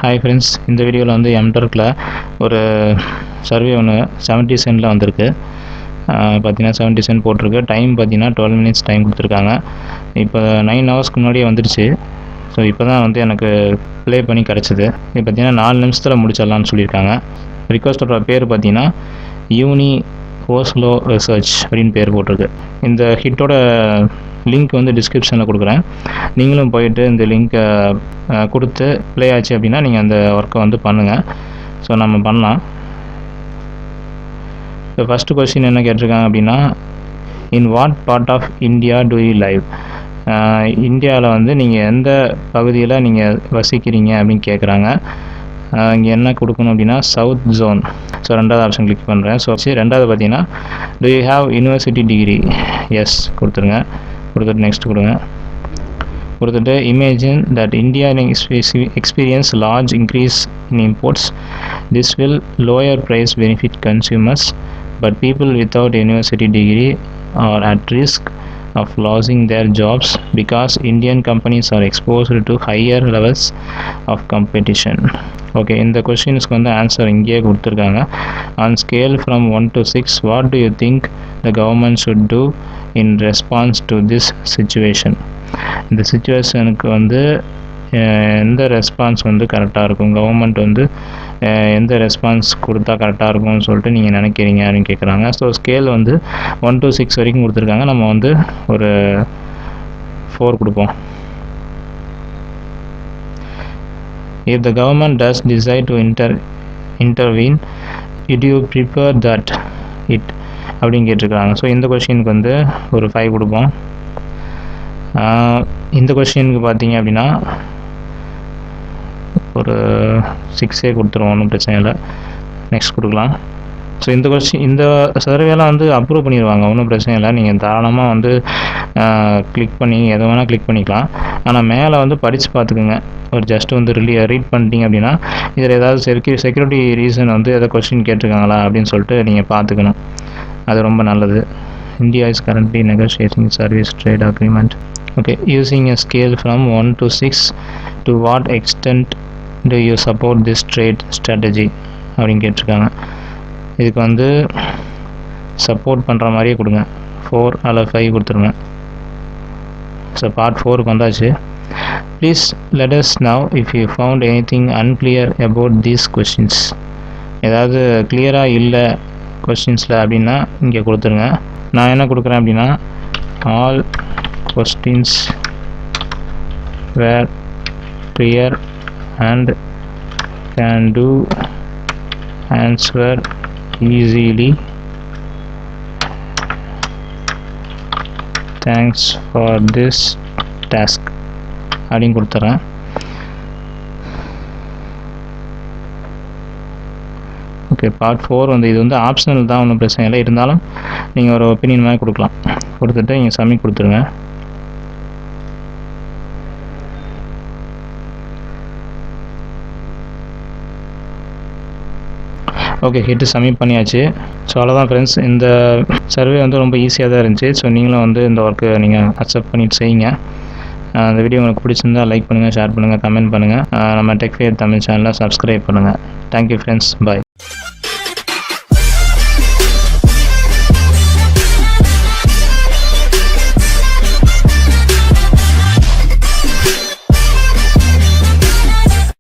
Hi friends, இந்த வீடியோவில் வந்து Mturkல ஒரு சர்வே ஒன்று 70 சென்டில் வந்திருக்கு. பார்த்தீங்கன்னா 70 சென்ட் போட்டிருக்கு. டைம் பார்த்தீங்கன்னா 12 மினிட்ஸ் டைம் கொடுத்துருக்காங்க. இப்போ 9 ஹவர்ஸ்க்கு முன்னாடியே வந்துடுச்சு. ஸோ இப்போ தான் வந்து எனக்கு ப்ளே பண்ணி கிடச்சிது. இது பார்த்தீங்கன்னா 4 நிமிஷத்தில் முடிச்சிடலான்னு சொல்லியிருக்காங்க. ரிக்வஸ்டோட பேர் பார்த்தீங்கன்னா யூனி ஓஸ்லோ ரிசர்ச் அப்படின்னு பேர் போட்டிருக்கு. இந்த ஹிட்டோட லிங்க் வந்து டிஸ்கிரிப்ஷனில் கொடுக்குறேன். நீங்களும் போயிட்டு இந்த லிங்க்கை கொடுத்து ப்ளே ஆச்சு அப்படின்னா நீங்கள் அந்த ஒர்க்கை வந்து பண்ணுங்கள். ஸோ நம்ம பண்ணலாம். இப்போ ஃபஸ்ட்டு கொஸ்டின் என்ன கேட்டிருக்காங்க அப்படின்னா, in what part of India do you live? இந்தியாவில் வந்து நீங்கள் எந்த பகுதியில் நீங்கள் வசிக்கிறீங்க அப்படின்னு கேட்குறாங்க. இங்கே என்ன கொடுக்கணும் அப்படின்னா சவுத் ஜோன். ஸோ ரெண்டாவது ஆப்ஷன் கிளிக் பண்ணுறேன். ஸோ ரெண்டாவது பார்த்தீங்கன்னா do you have university degree? Yes கொடுத்துருங்க. கொடுத்துட்டு நெக்ஸ்ட் கொடுங்க. கொடுத்துட்டு imagine that India experience large increase in imports. This will lower price benefit consumers but people without university degree are at risk of losing their jobs because Indian companies are exposed to higher levels of competition. Okay, இந்த கொஸ்டின்ஸ்க்கு வந்து answer இங்கேயே கொடுத்துருக்காங்க. On scale from 1 to 6 what do you think the government should do in response to this situation? இந்த சிச்சுவேஷனுக்கு வந்து எந்த response வந்து கரெக்டாக இருக்கும், கவர்மெண்ட் வந்து எந்த ரெஸ்பான்ஸ் கொடுத்தா கரெக்டாக இருக்கும்னு சொல்லிட்டு நீங்கள் நினைக்கிறீங்க அப்படின்னு கேட்குறாங்க. ஸோ ஸ்கேல் வந்து 1 to 6 வரைக்கும் கொடுத்துருக்காங்க. நம்ம வந்து ஒரு 4 கொடுப்போம். If the government does decide to intervene, did you prepare that it அப்படின்னு கேட்டிருக்காங்க. ஸோ இந்த கொஸ்டினுக்கு வந்து ஒரு 5 கொடுப்போம். இந்த கொஸ்டினுக்கு பார்த்தீங்க அப்படின்னா ஒரு 6 கொடுத்துருவோம், ஒன்றும் பிரச்சனை இல்லை. நெக்ஸ்ட் கொடுக்கலாம். ஸோ இந்த சர்வேலாம் வந்து அப்ரூவ் பண்ணிடுவாங்க, ஒன்றும் பிரச்சனை இல்லை. நீங்கள் தாராளமாக வந்து கிளிக் பண்ணி எதை வேணால் கிளிக் பண்ணிக்கலாம். ஆனால் மேலே வந்து படித்து பார்த்துக்குங்க. ஒரு ஜஸ்ட் வந்து ரீட் பண்ணிட்டீங்க அப்படின்னா இதில் ஏதாவது செக்யூரிட்டி ரீசன் வந்து எதாவது கொஸ்டின் கேட்டிருக்காங்களா அப்படின்னு சொல்லிட்டு நீங்கள் பார்த்துக்கணும். அது ரொம்ப நல்லது. India is currently negotiating service trade agreement. Okay, using a scale from 1 to 6, to what extent do you support this trade strategy அப்படின்னு கேட்டிருக்காங்க. இதுக்கு வந்து சப்போர்ட் பண்ணுற மாதிரியே கொடுங்க. 4 அல்ல 5 கொடுத்துருங்க. ஸோ பார்ட் 4க்கு வந்தாச்சு. Please let us know if you found anything unclear about these questions. ஏதாவது கிளியராக இல்லை கொஸ்டின்ஸில் அப்படின்னா இங்கே கொடுத்துருங்க. நான் என்ன கொடுக்குறேன் அப்படின்னா all questions were clear and can do answer easily. Thanks for this task அப்படின்னு கொடுத்துறேன். ஓகே, பார்ட் 4 வந்து இது வந்து ஆப்ஷனல் தான், ஒன்றும் பிரச்சனை இல்லை. இருந்தாலும் நீங்கள் ஒரு ஒப்பீனியன் மாதிரி கொடுக்கலாம். கொடுத்துட்டு நீங்கள் சப்மிட் கொடுத்துருங்க. ஓகே, ஹிட்டு சப்மிட் பண்ணியாச்சு. ஸோ அவ்வளோதான் ஃப்ரெண்ட்ஸ். இந்த சர்வே வந்து ரொம்ப ஈஸியாக தான் இருந்துச்சு. ஸோ நீங்களும் வந்து இந்த ஒர்க்கு நீங்கள் அக்செப்ட் பண்ணிட்டு செய்யுங்க. இந்த வீடியோ உங்களுக்கு பிடிச்சிருந்தால் லைக் பண்ணுங்கள், ஷேர் பண்ணுங்கள், கமெண்ட் பண்ணுங்கள். நம்ம டெக் ஃபேர் தமிழ் சேனலை சப்ஸ்கிரைப் பண்ணுங்கள். தேங்க்யூ ஃப்ரெண்ட்ஸ், பாய்.